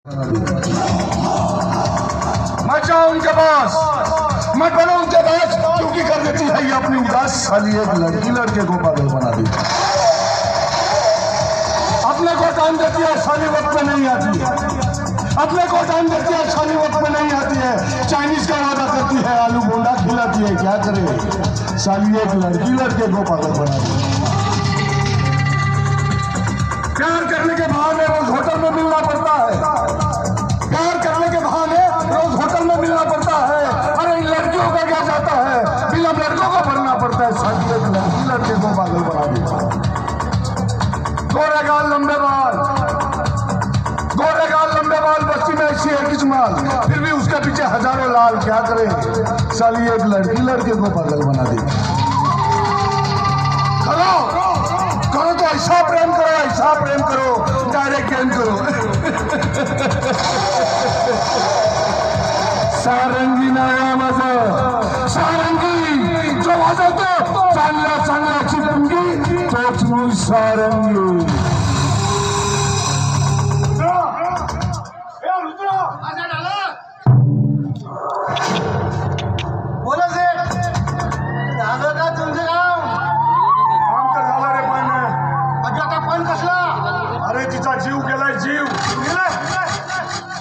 मैं जाऊं उनके पास, मैं बनूं उनके पास, क्योंकि कर देती है ये अपनी उदास साली एक लड़के को पागल बना दी। अपने को टाइम देती है, साली वक्त में नहीं आती है। अपने को टाइम देती है, साली वक्त में नहीं आती है। चाइनीज का वादा करती है, आलू बोंडा खिलाती है। क्या करे साली एक लड़के को पागल बना दी। प्यार करने के बहाने रोज होटल में मिलना पड़ता है। प्यार करने के बहाने रोज होटल में मिलना पड़ता है। अरे इन लड़कियों का क्या जाता है, बिना लड़कों को भरना पड़ता है। साली एक लड़के को पागल बना देता है। गोरे गाल लंबे बाल, गोरे गाल लंबे बाल, बस्ती में ऐसी है किस्मत, फिर भी उसके पीछे हजारों लाल। क्या करे साली एक लड़के को पागल बना दी। करो करो तो ऐसा प्रेम करो, ऐसा प्रेम करो, डायरेक्ट गेम करो। सारंगी नावा माझं, सारंगी जो वाजवतो चांगल्या चिरंगी, तोच मूळ सारंगी। बोला सेठ, झालं का तुमचं काम? काम तर झालं रे, पण अगं आता पण कसला? अरे तिचा जीव गेलाय, जीव गेलाय?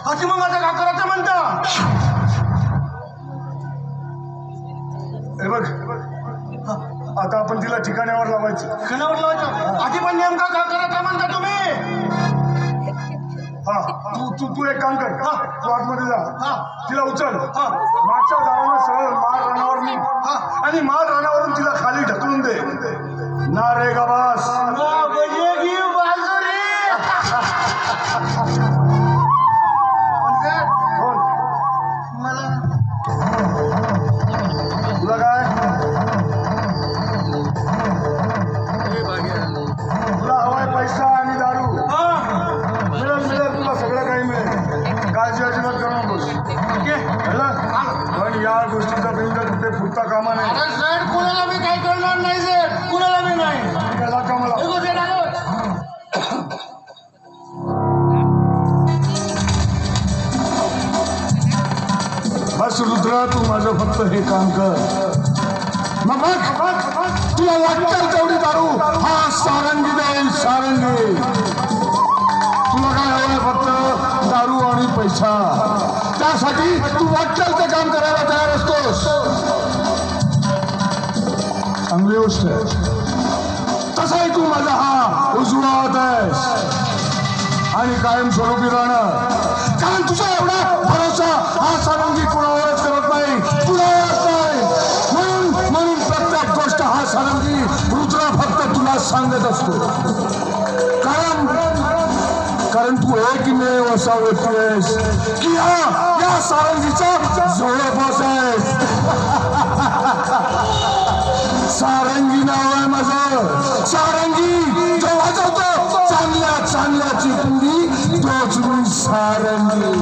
हाती मग आता का करायचं म्हणता? हे बघ, आता आपण तिला ठिकाणावर लावायचं. ठिकाणावर लावायचं? आधी पण नेमका का करायचा म्हणता तुम्ही? हा तू एक काम कर, तू आतमध्ये जा, तिला उचल, मागच्या झाडावर सरळ माळ रानावर मी, आणि माळ रानावरून तिला खाली ढकलून दे. ना रे गाबास, तुला काय, तुला हवाय पैसा आणि दारू? मिळेल तुला सगळं काही मिळेल, काळजी अजिबात करू नकोस. पण या गोष्टीचा बिंग कुठे फुटता कामा नाही. सेठ कुणाला मी काही करणार नाही सेठ, कुणाला मी नाही. त्याला का मला बस रुद्रा, तू माझं फक्त हे काम कर. मग तुला वाटतं तेवढी दारू हा सारंगी देईल, सारंगी. तुला काय हवंय? फक्त दारू आणि पैसा. त्यासाठी तू वाटतं ते काम करायला तयार असतोस. चांगली गोष्ट आहे. तसाही तू माझा हा उजवा हात आहेस आणि कायमस्वरूपी राहणार. कारण तुझा एवढा भरोसा हा सारंगी कुणावरच करत नाही, कुणावरच नाही. म्हणून प्रत्येक गोष्ट हा सारंगी रुद्रा फक्त तुला सांगत असतो. कारण तू एकमेव असा व्यक्ती आहेस की या सारंगीचा जवळपास आहेस. सारंगी नाव आहे माझं, सारंगी जो वाजवतो चांगल्याची पुरी, तोच मी सारंगी.